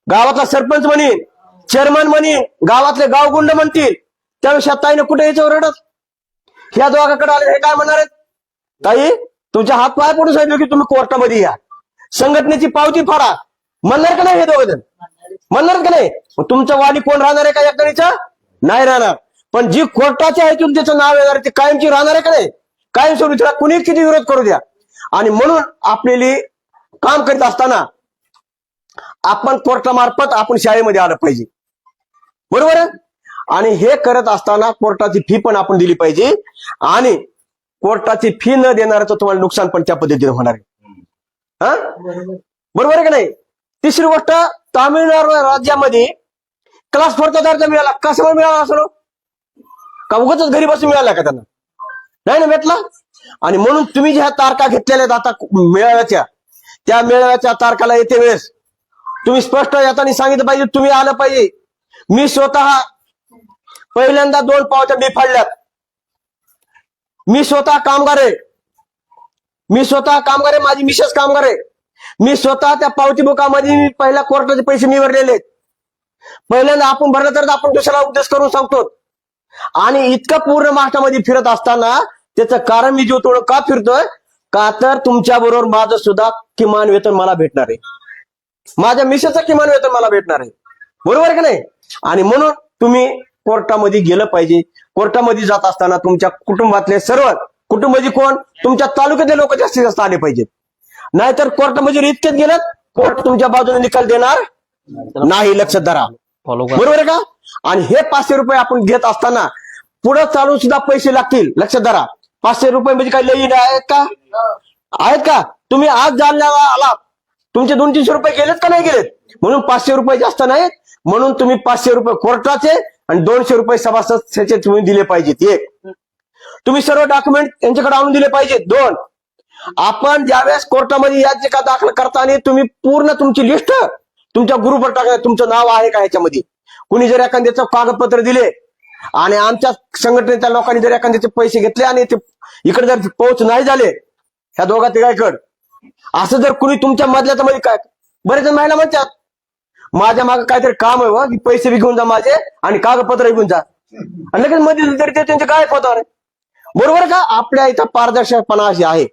गावातला सरपंच म्हणेन, चेअरमन म्हणेन, गावातले गावगुंड म्हणतील. त्यावेळेस ताईने कुठे याच्यावर रडत, ह्या दोघांकडे आले हे काय म्हणणार आहेत, ताई तुमच्या हात पाय पडून सांगितलं की तुम्ही कोर्टामध्ये या, संघटनेची पावती फाडा, म्हणणार का नाही हे दोघ जण, म्हणणार का नाही. तुमचं वाली कोण राहणार आहे का एकदाचा, नाही राहणार. पण जी कोर्टाच्या ह्यातून त्याचं नाव येणार ते कायमची राहणार आहे का नाही, कायमस्वरूपी तिला कुणी किती विरोध करू द्या. आणि म्हणून आपल्याला काम करीत असताना आपण कोर्टामार्फत आपण शाळेमध्ये आलं पाहिजे, बरोबर आहे. आणि हे करत असताना कोर्टाची फी पण आपण दिली पाहिजे आणि कोर्टाची फी न देणाऱ्याचं तुम्हाला नुकसान पण त्या पद्धतीने होणार आहे. हा बरोबर आहे का नाही. तिसरी गोष्ट, तामिळनाडू राज्यामध्ये क्लास 4चा दर्जा मिळाला, कशामुळे मिळाला असलो का, उगाच घरी बसून मिळाला का त्यांना, नाही ना भेटला. आणि म्हणून तुम्ही ज्या तारखा घेतलेल्या आहेत आता मेळाव्याच्या, त्या मेळाव्याच्या तारखाला येते वेळेस तुम्ही स्पष्ट येताना सांगितलं पाहिजे, तुम्ही आलं पाहिजे. मी स्वतः पहिल्यांदा 2 पावत्या मी फाडल्यात, मी स्वतः कामगार आहे, मी स्वतः कामगार आहे, माझी मिसेस कामगार आहे. मी स्वतः त्या पावती बुकामध्ये मी पहिल्या कोर्टाचे पैसे मी भरलेले आहेत. पहिल्यांदा आपण भरलं तर आपण दुसऱ्याला उद्देश करून सांगतो. आणि इतकं पूर्ण महाराष्ट्रामध्ये फिरत असताना त्याचं कारण मी जो थोडं का फिरतोय का, तर तुमच्या बरोबर माझं सुद्धा किमान वेतन मला भेटणार आहे, माझ्या मिसेसचं किमान वेतन मला भेटणार आहे, बरोबर का नाही. आणि म्हणून तुम्ही कोर्टामध्ये गेलं पाहिजे. कोर्टामध्ये जात असताना तुमच्या कुटुंबातले सर्व, कुटुंबाची कोण, तुमच्या तालुक्यातले लोक जास्तीत जास्त आले पाहिजेत. नाहीतर कोर्टामध्ये इतकेच गेलं, कोर्ट तुमच्या बाजूने निकाल देणार नाही, लक्षात धरा, बरोबर आहे का. आणि हे 500 रुपये आपण घेत असताना पुढे चालून सुद्धा पैसे लागतील, लक्षात धरा. 500 रुपये म्हणजे काही लई आहेत का, आहेत का. तुम्ही आज जालन्याला आलात, तुमचे 200-300 रुपये गेलेत का नाही गेलेत, म्हणून 500 रुपये जास्त नाहीत. म्हणून तुम्ही 500 रुपये कोर्टाचे आणि 200 रुपये सभासद त्याचे तुम्ही दिले पाहिजेत. 1, तुम्ही सर्व डॉक्युमेंट त्यांच्याकडे आणून दिले पाहिजेत. 2, आपण ज्यावेळेस कोर्टामध्ये याचिका दाखल करताना तुम्ही पूर्ण तुमची लिस्ट तुमच्या ग्रुपवर टाका, तुमचं नाव आहे का ह्याच्यामध्ये. कुणी जर एखाद्याचं कागदपत्र दिले आणि आमच्या संघटनेच्या लोकांनी जर एखाद्याचे पैसे घेतले आणि ते इकडे जर पोहोच नाही झाले ह्या दोघा तिघांकडे, असं जर कुणी तुमच्या मधल्याच्या मध्ये काय, बरेच जण महिला म्हणतात माझ्या मागे काहीतरी काम आहे, की पैसे बी घेऊन जा माझे आणि कागदपत्र घेऊन जा, आणि लगेच मध्ये तरी ते त्यांचे काय होतं. बरोबर का? आपल्या इथं पारदर्शकपणा अशी आहे.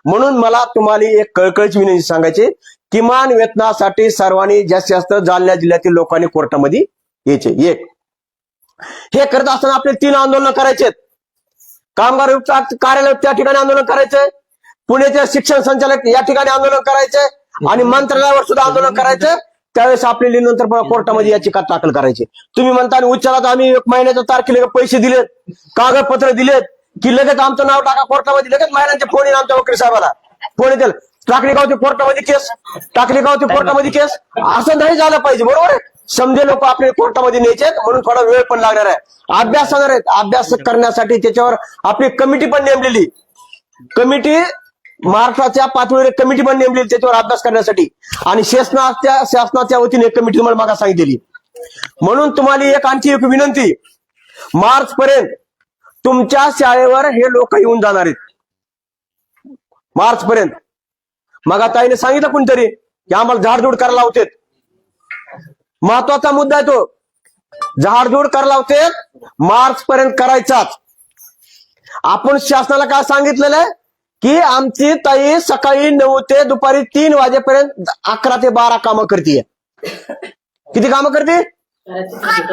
म्हणून मला तुम्हाला एक कळकळीची विनंती सांगायची, किमान वेतनासाठी सर्वांनी जास्तीत जास्त जालना जिल्ह्यातील लोकांनी कोर्टामध्ये यायचे. एक हे करत असताना आपले 3 आंदोलन करायचे. कामगार आयुक्त कार्यालय त्या ठिकाणी आंदोलन करायचंय, पुण्याचे शिक्षण संचालक या ठिकाणी आंदोलन करायचंय, आणि मंत्रालयावर सुद्धा आंदोलन करायचं. त्यावेळेस आपल्याला नंतर कोर्टामध्ये याचिका दाखल करायची. तुम्ही म्हणता उच्चारात आम्ही 1 महिन्याच्या तारखेला पैसे दिलेत, कागदपत्र दिलेत, की लगेच आमचं नाव टाका कोर्टामध्ये, लगेच महिलांचे फोन येईल आमच्या वकील साहेबाला, फोन येतील टाकली गावची कोर्टामध्ये केस, टाकली गावची कोर्टामध्ये केस. असं नाही झालं पाहिजे. बरोबर आहे? समजे लोक आपले कोर्टामध्ये न्यायचे, म्हणून थोडा वेळ पण लागणार आहे. अभ्यास होणार आहेत. अभ्यास करण्यासाठी त्याच्यावर आपली कमिटी पण नेमलेली, कमिटी महाराष्ट्राच्या पातळीवर कमिटी पण नेमलेली त्याच्यावर अभ्यास करण्यासाठी, आणि शासनाच्या वतीने कमिटी तुम्हाला मागा सांगितलेली. म्हणून तुम्हाला आणखी एक विनंती, मार्च पर्यंत तुमच्या शाळेवर हे लोक येऊन जाणार आहेत. मार्च पर्यंत. मग ताईने सांगितलं कोणतरी की आम्हाला झाडझूड करायला लावते. महत्वाचा मुद्दा आहे तो, झाडझूड करायला लावते, मार्च पर्यंत करायचाच. आपण शासनाला काय सांगितलेलं आहे की आमची ताई सकाळी 9 ते दुपारी 3 वाजेपर्यंत 11 ते 12 कामं करते. किती कामं करते?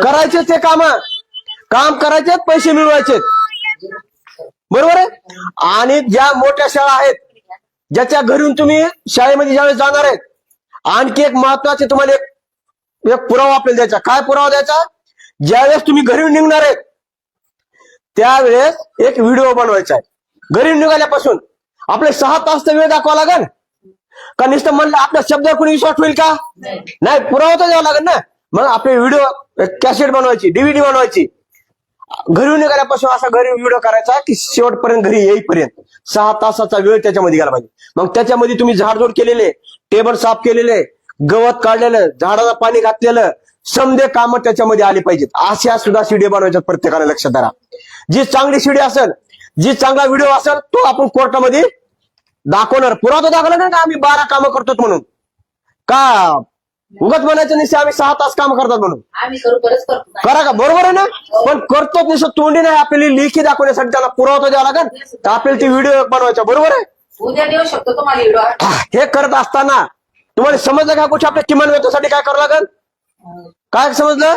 करायचे ते काम करायचे, पैसे मिळवायचे. बरोबर आहे? आणि ज्या मोठ्या शाळा आहेत, ज्याच्या घरून तुम्ही शाळेमध्ये ज्यावेळेस जाणार आहेत, आणखी एक महत्वाचे तुम्हाला एक पुरावा आपल्याला द्यायचा. काय पुरावा द्यायचा? ज्यावेळेस तुम्ही घरी निघणार आहेत त्यावेळेस एक व्हिडिओ बनवायचा आहे. घरी निघाल्यापासून आपले 6 तासचा वेळ दाखवा लागेल का? नुसतं म्हणलं आपल्या शब्दावर कोणी विश्वास होईल का? नाही, पुरावा तर द्यावा लागेल ना. मग आपले व्हिडिओ कॅसेट बनवायची, DVD बनवायची. घरी निघाल्यापासून असा घरी व्हिडिओ करायचा की शेवटपर्यंत घरी येईपर्यंत 6 तासाचा वेळ त्याच्यामध्ये गेला पाहिजे. मग त्याच्यामध्ये तुम्ही झाडझूड केलेले, टेबल साफ केलेले, गवत काढलेलं, झाडाला पाणी घातलेलं, समधे कामं त्याच्यामध्ये आली पाहिजेत. अशा सुद्धा सीडी बनवायच्यात. प्रत्येकाने लक्षात धरा. जी चांगली सीडी असेल, जी चांगला व्हिडिओ असेल, तो आपण कोर्टामध्ये दाखवणार. पुरावा दाखवला नाही का आम्ही 12 कामं करतो म्हणून, का उगाच म्हणायचं नाही आम्ही 6 तास काम करतात म्हणून. करा का? बरोबर आहे ना? पण करतोच नुसतं तोंडी नाही, आपल्याला लेखी दाखवण्यासाठी त्याला पुरावा द्यावा लागेल, तर आपल्याला ती व्हिडिओ बनवायचा. बरोबर आहे? उद्या देऊ शकतो तुम्हाला व्हिडिओ. हे करत असताना तुम्हाला समजलं का गोष्टी आपल्या किमान वेतनासाठी काय करावं लागेल? काय समजलं?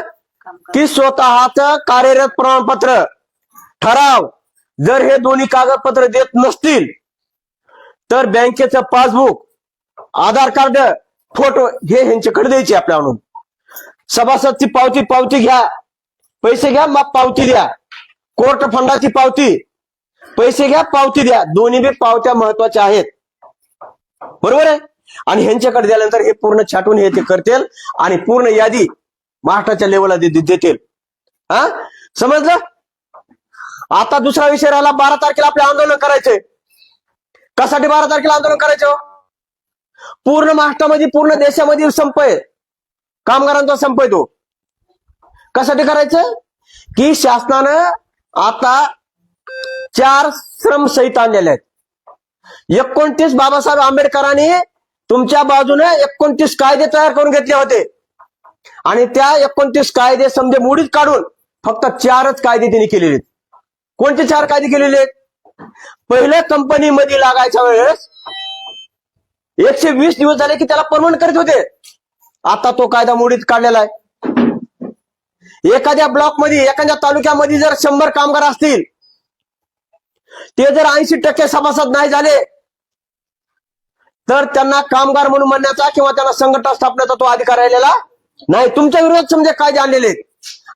की स्वतःच कार्यरत प्रमाणपत्र, ठराव, जर हे दोन्ही कागदपत्र देत नसतील तर बँकेचं पासबुक, आधार कार्ड, फोटो हे ह्यांच्याकडे द्यायचे आपल्या म्हणून. सभासदची पावती घ्या, पैसे घ्या, मग पावती द्या. कोर्ट फंडाची पावती, पैसे घ्या, पावती द्या. दोन्ही बी पावत्या महत्वाच्या आहेत. बरोबर आहे? आणि ह्यांच्याकडे दिल्यानंतर हे पूर्ण छाटून हे ते करतील आणि पूर्ण यादी महाराष्ट्राच्या लेवलला देतील. हा, समजलं? आता दुसरा विषय राहिला, 12 तारखेला आपले आंदोलन करायचे. कशासाठी 12 तारखेला आंदोलन करायचं? पूर्ण महाराष्ट्रामध्ये, पूर्ण देशामध्ये संप आहे, कामगारांचा संप आहे. तो कशासाठी करायचं? की शासनानं आता 4 श्रम संहिता आणलेल्या आहेत. 29 बाबासाहेब आंबेडकरांनी तुमच्या बाजूने 29 कायदे तयार करून घेतले होते, आणि त्या 29 कायदे समजे मोडीत काढून फक्त 4च कायदे त्यांनी केलेले. कोणते 4 कायदे केलेले? पहिले कंपनीमध्ये लागायच्या वेळेस 120 दिवस झाले की त्याला परमनंट करीत होते. आता तो कायदा मोडीत काढलेला आहे. एखाद्या ब्लॉकमध्ये, एखाद्या तालुक्यामध्ये जर 100 कामगार असतील, ते जर 80% सभासद नाही झाले तर त्यांना कामगार म्हणून म्हणण्याचा किंवा त्यांना संघटना स्थापण्याचा तो अधिकार राहिलेला नाही. तुमच्या विरोधात समजे कायदे आणलेले,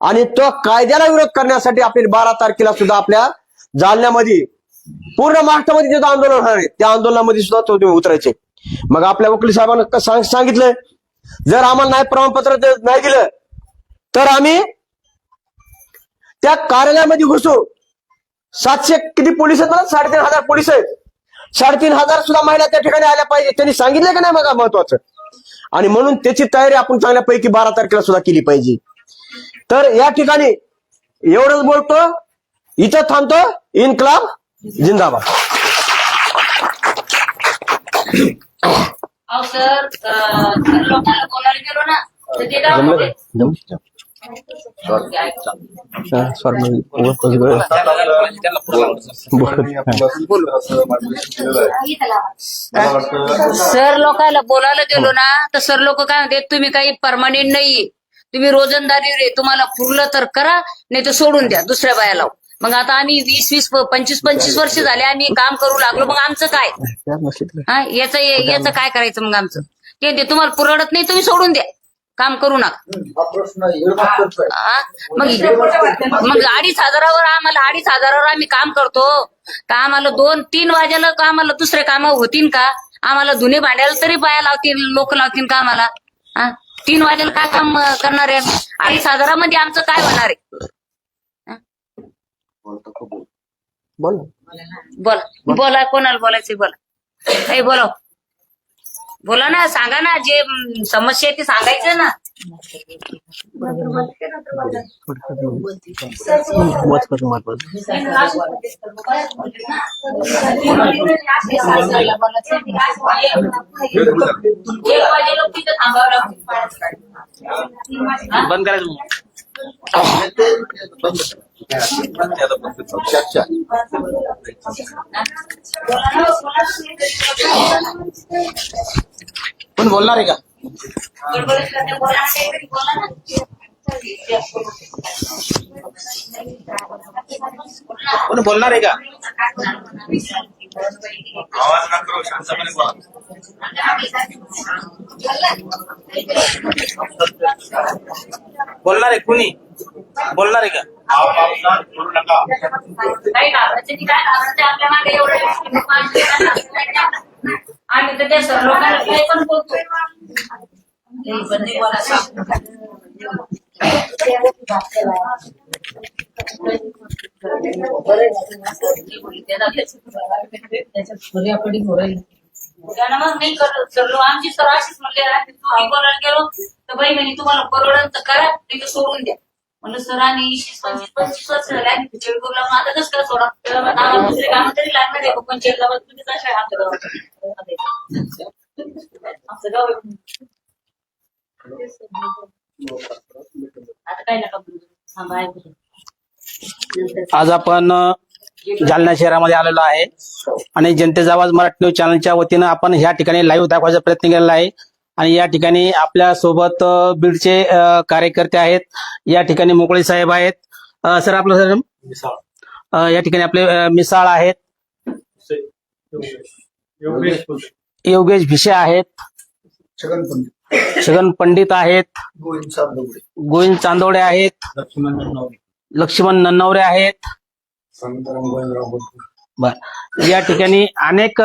आणि तो कायद्याला विरोध करण्यासाठी आपल्याला 12 तारखेला सुद्धा आपल्या जालन्यामध्ये, पूर्ण महाराष्ट्रामध्ये जे आंदोलन होणार आहे त्या आंदोलनामध्ये सुद्धा तो तुम्ही उतरायचे. मग आपल्या वकील साहेबांना सांगितलं, जर आम्हाला नाही प्रमाणपत्र नाही दिलं तर आम्ही त्या कार्यालयामध्ये घुसू. 700 किती पोलीस आहेत? 3,500 पोलीस आहेत. 3,500 सुद्धा महिला त्या ठिकाणी आल्या पाहिजे. त्यांनी सांगितलं का नाही? मग महत्वाचं. आणि म्हणून त्याची तयारी आपण चांगल्यापैकी 12 तारखेला सुद्धा केली पाहिजे. तर या ठिकाणी एवढंच बोलतो, इथं थांबतो. इन्कलाब जिंदाबाद. अहो सर लोकांना बोलायला गेलो ना तर ते दाखवते. सर लोकांना बोलायला गेलो ना तर सर लोक काय म्हणते तुम्ही काही परमानेंट नाहीये, तुम्ही रोजंदारी रे, तुम्हाला पुरलं तर करा नाही तर सोडून द्या दुसऱ्या बाया लावून. मग आता आम्ही 20-20, 25-25 वर्ष झाले आम्ही काम करू लागलो, मग आमचं काय हा याचं काय करायचं मग आमचं? ते तुम्हाला पुरवडत नाही तुम्ही सोडून द्या, काम करू नका. हा? मग 2,500 आम्हाला 2,500 आम्ही काम करतो तर आम्हाला 2-3 वाजेला का आम्हाला दुसरे काम होतील का? आम्हाला धुणे भांड्याला तरी बाया लावतील, लोक लावतील का आम्हाला? हा 3 वाजेला काय काम करणार आहे? 2,500 मध्ये आमचं काय होणार आहे? बोल बोला कोणाला बोलायचं बोला. हे बोला बोला ना, सांगा ना, जे समस्या आहे ती सांगायचं ना. बंद करायचं. पण बोलणार आहे का? कोण बोलणार आहे का? बोलणार आहे कुणी? बोलणार आहे का? काही घाबरायचं नाही, काय घाबरायचं आपल्या मागे एवढं आम्ही तर त्या सर लोकांना काही पण बोलतो. मग नाही करलो आमची सर अशीच म्हणले, तुम्ही बोलायला गेलो तर बाई म्हणे तुम्हाला परवडन तर करा नाही तर सोडून द्या. म्हणलं सर आम्ही 20-25 वर्ष झाले आम्ही खिचडी करू लागलो, आता कसं काय सोडा? आम्हाला दुसरे काम तरी लागणार आहे. पण चेडगावात तुम्ही कसं आहे आमच्या गावात? आमचं गाव आता काय नका थांबा ऐकू. आज आपण जालना शहरामध्ये आलेलो आहे आणि जनतेचा आवाज मराठी न्यूज चॅनलच्या वतीनं आपण ह्या ठिकाणी लाईव्ह दाखवायचा प्रयत्न केलेला आहे. आणि या ठिकाणी आपल्या सोबत बीडचे कार्यकर्ते आहेत. या ठिकाणी मोकळे साहेब आहेत. सर आपलं सर या ठिकाणी आपले मिसाळ आहेत, योगेश भिसे आहेत, छगन पंडित आहेत, गोविंद चांदोडे आहेत, लक्ष्मण नन्नवरे आहेत. बर या ठिकाणी अनेक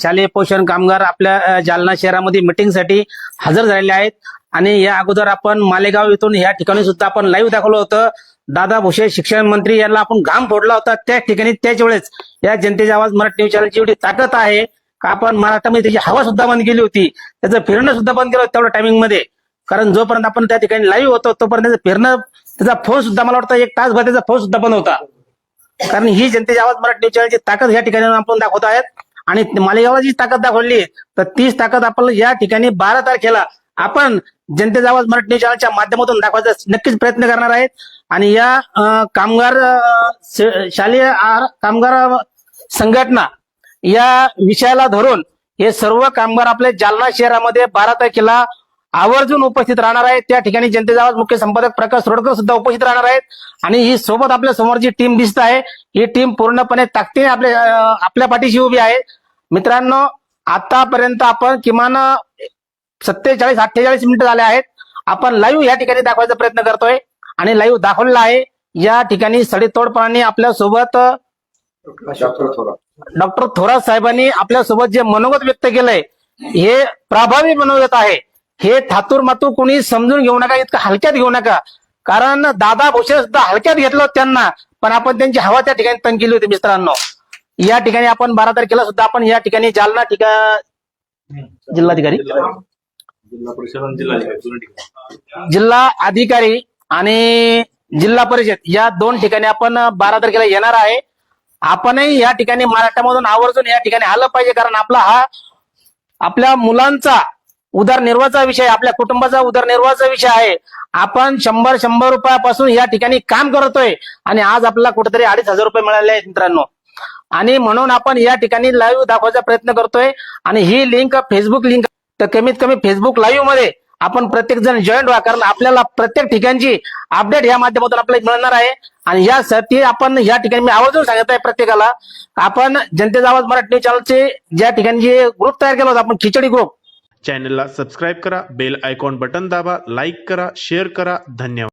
शालेय पोषण कामगार आपल्या जालना शहरामध्ये मिटिंगसाठी हजर झालेले आहेत. आणि या अगोदर आपण मालेगाव इथून या ठिकाणी सुद्धा आपण लाईव्ह दाखवलं होतं. दादा भुसे शिक्षण मंत्री यांना आपण घाम फोडला होता त्या ठिकाणी. त्याच वेळेस या जनतेचा आवाज मराठी न्यूज चॅनलची एवढी ताकद आहे का आपण महाराष्ट्रामध्ये त्याची हवा सुद्धा बंद केली होती, त्याचं फिरणं सुद्धा बंद केलं होतं तेवढ्या टायमिंग मध्ये. कारण जोपर्यंत आपण त्या ठिकाणी लाईव्ह होतो तोपर्यंत त्याचं फिरणं, त्याचा फोन सुद्धा मला वाटतं 1 तासभर त्याचा फोन सुद्धा बंद होता. कारण ही जनतेचा आवाज मराठी न्यूज चॅनलची ताकद या ठिकाणी आपण दाखवत आहेत. आणि मालेगावला जी ताकद दाखवली तर तीच ताकद आपण या ठिकाणी 12 तारखेला आपण जनतेचा आवाज मराठी न्यूज चॅनलच्या माध्यमातून दाखवायचा नक्कीच प्रयत्न करणार आहेत. आणि या कामगार शालेय कामगार संघटना या विषयाला धरून हे सर्व कामगार आपल्या जालना शहरामध्ये 12 तारखेला आवर्जून उपस्थित राहणार आहेत. त्या ठिकाणी जनतेचा आवाज मुख्य संपादक प्रकाश रोडकर सुद्धा उपस्थित राहणार आहेत. आणि ही सोबत आपल्या समोर जी टीम दिसत आहे ही टीम पूर्णपणे ताकदीने आपल्या पाठीशी उभी आहे. मित्रांनो, आतापर्यंत आपण किमान 47-48 मिनिटं झाले आहेत. आपण लाईव्ह या ठिकाणी दाखवायचा प्रयत्न करतोय आणि लाईव्ह दाखवलेला आहे. या ठिकाणी सडेतोडपणाने आपल्या सोबत डॉक्टर थोरात साहेबांनी आपल्या सोबत जे मनोगत व्यक्त केलंय हे प्रभावी मनोगत आहे. हे थातूर मातूर कोणी समजून घेऊ नका, इतकं हलक्यात घेऊ नका. कारण दादा भुसे सुद्धा हलक्यात घेतलं होतं त्यांना, पण आपण त्यांची हवा त्या ठिकाणी तंग केली होती. मित्रांनो, या ठिकाणी आपण 12 तारखेला सुद्धा आपण या ठिकाणी जालना जिल्हाधिकारी, जिल्हा अधिकारी आणि जिल्हा परिषद या 2 ठिकाणी आपण 12 तारखेला येणार आहे. आपणही या ठिकाणी महाराष्ट्रामधून आवर्जून या ठिकाणी आलं पाहिजे. कारण आपला हा आपल्या मुलांचा उदरनिर्वाहाचा विषय, आपल्या कुटुंबाचा उदरनिर्वाहाचा विषय आहे. आपण 100 रुपयापासून या ठिकाणी काम करतोय आणि आज आपल्याला कुठेतरी 2,500 रुपये मिळाले आहेत मित्रांनो. आणि म्हणून आपण या ठिकाणी लाईव्ह दाखवायचा प्रयत्न करतोय. आणि ही लिंक फेसबुक लिंक, तर कमीत कमी फेसबुक लाईव्ह मध्ये आपण प्रत्येक जण जॉईन व्हा, कारण आपल्याला प्रत्येक ठिकाणची अपडेट या माध्यमातून आपल्याला मिळणार आहे. आणि यासाठी आपण या ठिकाणी मी आवर्जून सांगत आहे प्रत्येकाला, आपण जनतेचा आवाज मराठी न्यूज चॅनलचे ज्या ठिकाणी जे ग्रुप तयार केला होता आपण, खिचडी ग्रुप, चॅनलला सबस्क्राईब करा, बेल आयकॉन बटन दाबा, लाईक करा, शेअर करा. धन्यवाद.